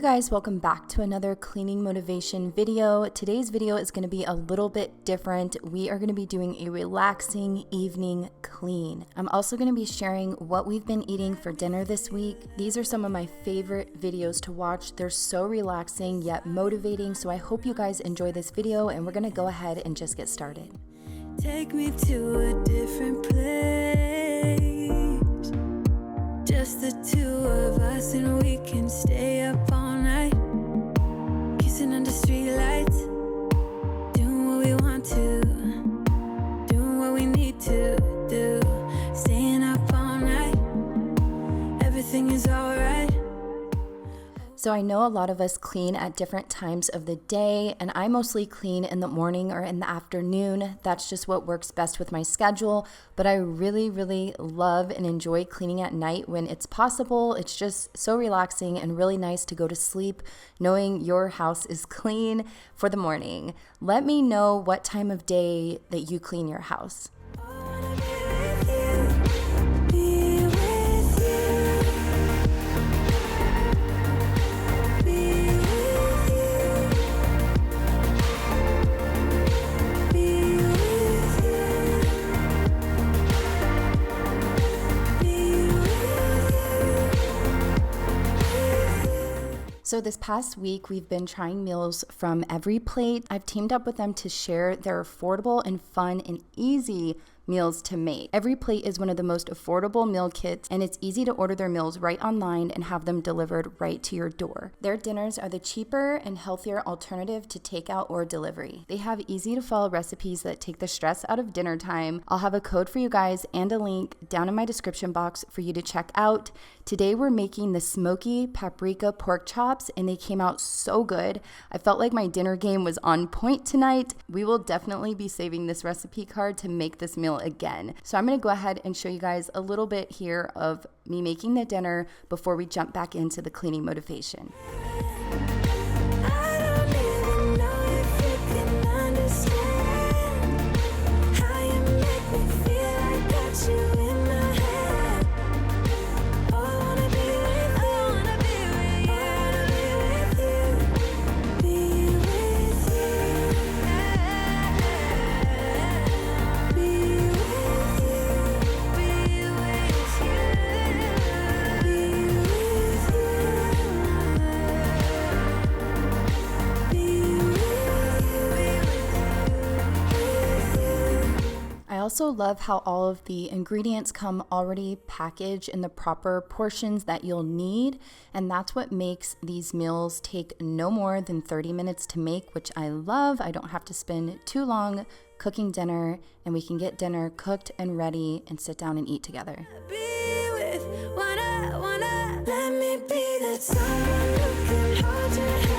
guys, welcome back to another cleaning motivation video. Today's video is going to be a little bit different. We are going to be doing a relaxing evening clean. I'm also going to be sharing what we've been eating for dinner this week. These are some of my favorite videos to watch. They're so relaxing yet motivating, so I hope you guys enjoy this video, and we're going to go ahead and just get started. Take me to a different place, just the two of us, and we can stay up all night, kissing under streetlights, doing what we want to, doing what we need to do, staying up all night, everything is alright. So I know a lot of us clean at different times of the day, and I mostly clean in the morning or in the afternoon. That's just what works best with my schedule, but I really love and enjoy cleaning at night when it's possible. It's just so relaxing and really nice to go to sleep knowing your house is clean for the morning. Let me know what time of day that you clean your house. So this past week, we've been trying meals from Every Plate. I've teamed up with them to share their affordable and fun and easy meals to make. Every Plate is one of the most affordable meal kits, and it's easy to order their meals right online and have them delivered right to your door. Their dinners are the cheaper and healthier alternative to takeout or delivery. They have easy to follow recipes that take the stress out of dinner time. I'll have a code for you guys and a link down in my description box for you to check out. Today we're making the smoky paprika pork chops, and they came out so good. I felt like my dinner game was on point tonight. We will definitely be saving this recipe card to make this meal again. So I'm going to go ahead and show you guys a little bit here of me making the dinner before we jump back into the cleaning motivation. I also love how all of the ingredients come already packaged in the proper portions that you'll need, and that's what makes these meals take no more than 30 minutes to make, which I love. I don't have to spend too long cooking dinner, and we can get dinner cooked and ready and sit down and eat together. Be with wanna let me be that someone who can hold your hand.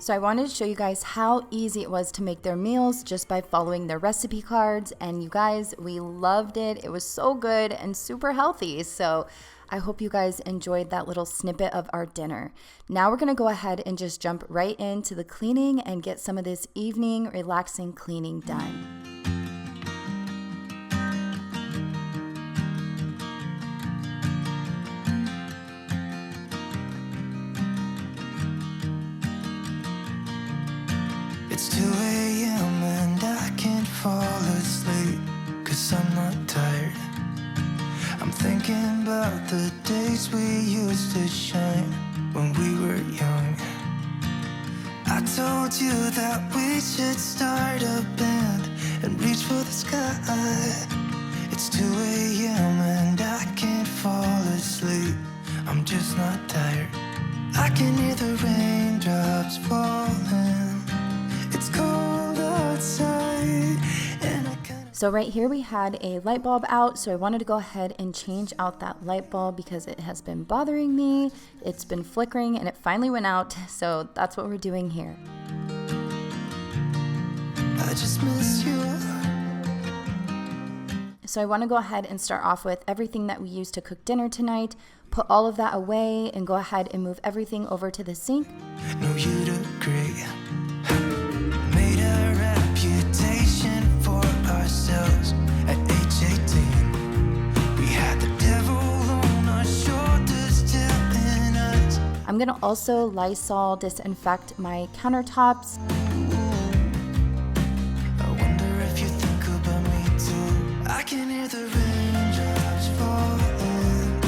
So I wanted to show you guys how easy it was to make their meals just by following their recipe cards. And you guys, we loved it. It was so good and super healthy. So I hope you guys enjoyed that little snippet of our dinner. Now we're going to go ahead and just jump right into the cleaning and get some of this evening relaxing cleaning done. It's 2 a.m. and I can't fall asleep, 'cause I'm not tired. I'm thinking about the days we used to shine when we were young. I told you that we should start a band and reach for the sky. It's 2 a.m. and I can't fall asleep, I'm just not tired. I can hear the raindrops falling. It's cold outside, and I kinda... So right here we had a light bulb out, so I wanted to go ahead and change out that light bulb because it has been bothering me. It's been flickering and it finally went out, so that's what we're doing here. just miss you. So I want to go ahead and start off with everything that we used to cook dinner tonight, put all of that away, and go ahead and move everything over to the sink. No, you'd agree. Made a reputation for ourselves at age 18. We had the devil on our shoulders telling us. I'm going to also Lysol disinfect my countertops. I wonder if you think about me too. I can hear the raindrops falling.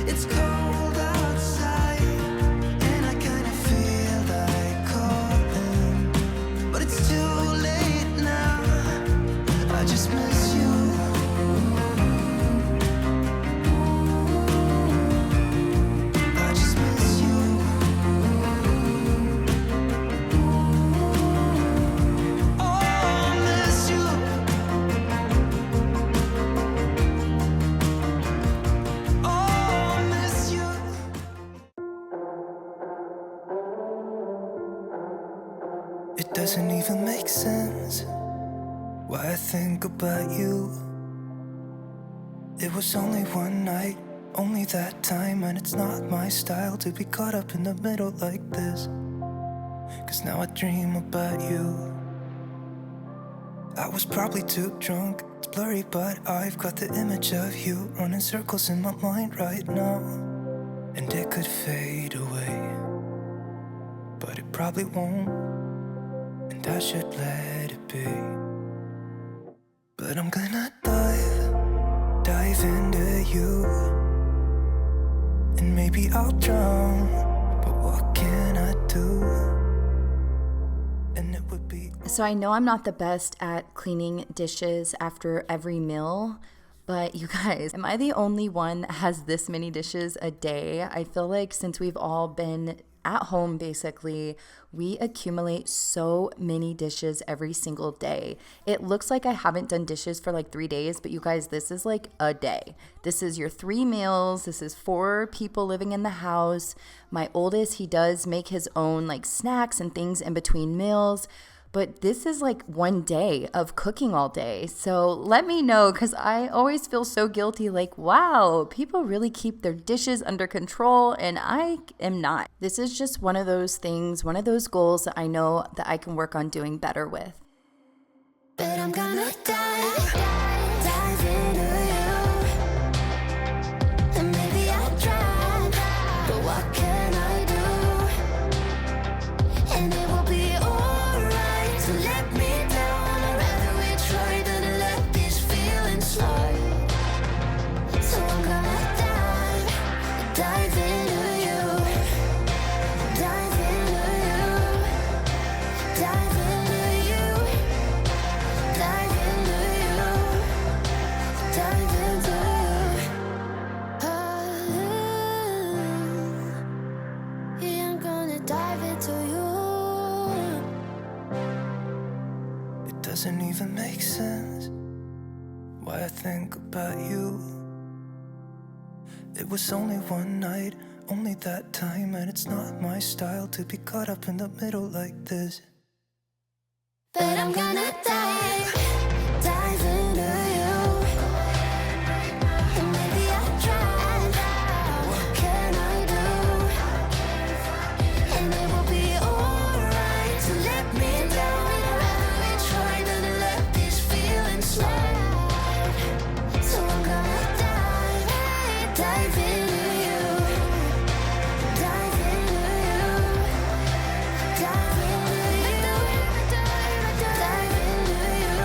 It's cold outside, and I kind of feel like calling, but it's too late now. I just miss you. I just miss you. Oh, I miss you. Oh, I miss you. It doesn't even make sense why I think about you. It was only one night, only that time, and it's not my style to be caught up in the middle like this. 'Cause now I dream about you. I was probably too drunk, it's blurry, but I've got the image of you running circles in my mind right now. And it could fade away, but it probably won't, and I should let it be. But I'm gonna dive into you, and maybe I'll drown, but what can I do? And it would be So I know I'm not the best at cleaning dishes after every meal, but you guys, am I the only one that has this many dishes a day? I feel like since we've all been at home, basically, we accumulate so many dishes every single day. It looks like I haven't done dishes for like 3 days, but you guys, this is like a day. This is your 3 meals. This is 4 people living in the house. My oldest, he does make his own like snacks and things in between meals. But this is like 1 day of cooking all day. So let me know, because I always feel so guilty, like, wow, people really keep their dishes under control, and I am not. This is just one of those things, one of those goals that I know that I can work on doing better with. But I'm gonna dive into you. And maybe I'll try, but what can I do? And it will be alright to let me down. I'd rather we try than let these feelings slide. So I'm gonna dive into you. Dive into you. Dive into you. Dive into you. Dive into you. Yeah, I'm gonna dive into you. It doesn't even make sense why I think about you. It was only one night, only that time, and it's not my style to be caught up in the middle like this. But I'm gonna dive into you. And maybe I'll try, but what can I do? And it will be alright to let me down. I'd rather we try than let these feelings slide. So I'm gonna dive into you. Dive into you. Dive into you. Dive into you.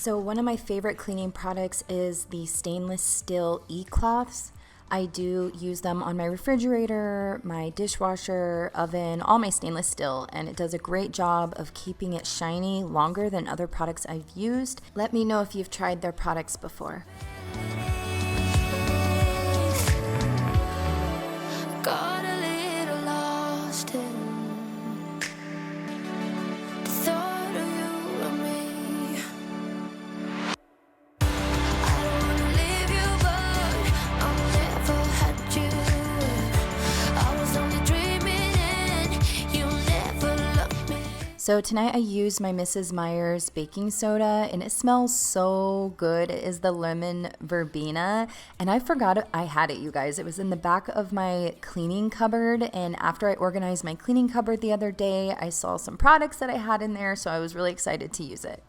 So one of my favorite cleaning products is the stainless steel e-cloths. I do use them on my refrigerator, my dishwasher, oven, all my stainless steel, and it does a great job of keeping it shiny longer than other products I've used. Let me know if you've tried their products before. Got a little lost in the thought of you and me. I don't wanna leave you, but I'll never had you. I was only dreaming and you never loved me. So tonight I used my Mrs. Meyer's baking soda and it smells so good. It is the lemon verbena and I forgot I had it, you guys. It was in the back of my cleaning cupboard, and after I organized my cleaning cupboard the other day, I saw some products that I had in there, so I was really excited to use it.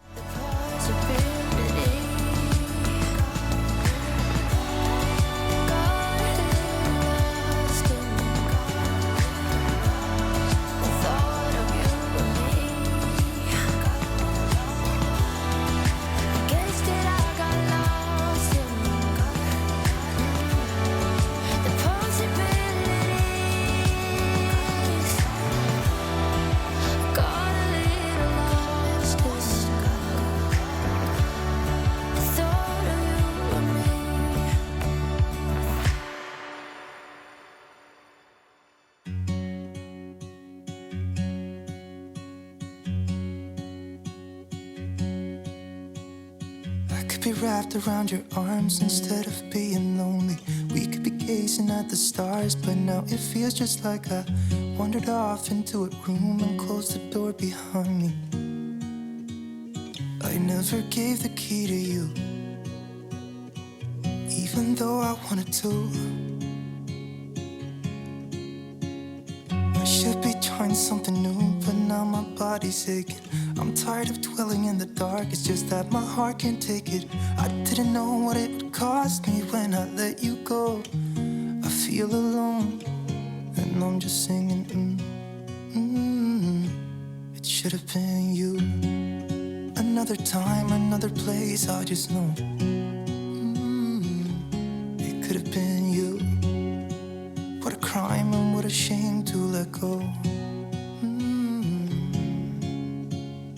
Be wrapped around your arms instead of being lonely. We could be gazing at the stars, but now it feels just like I wandered off into a room and closed the door behind me. I never gave the key to you, even though I wanted to. I should be trying something new, but now my body's aching. I'm tired of dwelling in the dark, it's just that my heart can't take it. I didn't know what it would cost me when I let you go. I feel alone, and I'm just singing, It should have been you. Another time, another place, I just know. It could have been you. What a crime and what a shame to let go.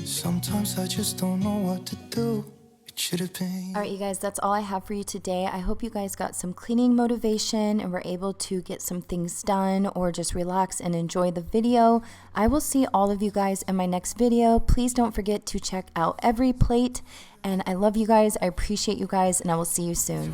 Sometimes I just don't know what to do. It should have been. All right, you guys, that's all I have for you today. I hope you guys got some cleaning motivation and were able to get some things done or just relax and enjoy the video. I will see all of you guys in my next video. Please don't forget to check out every plate. And I love you guys. I appreciate you guys, and I will see you soon.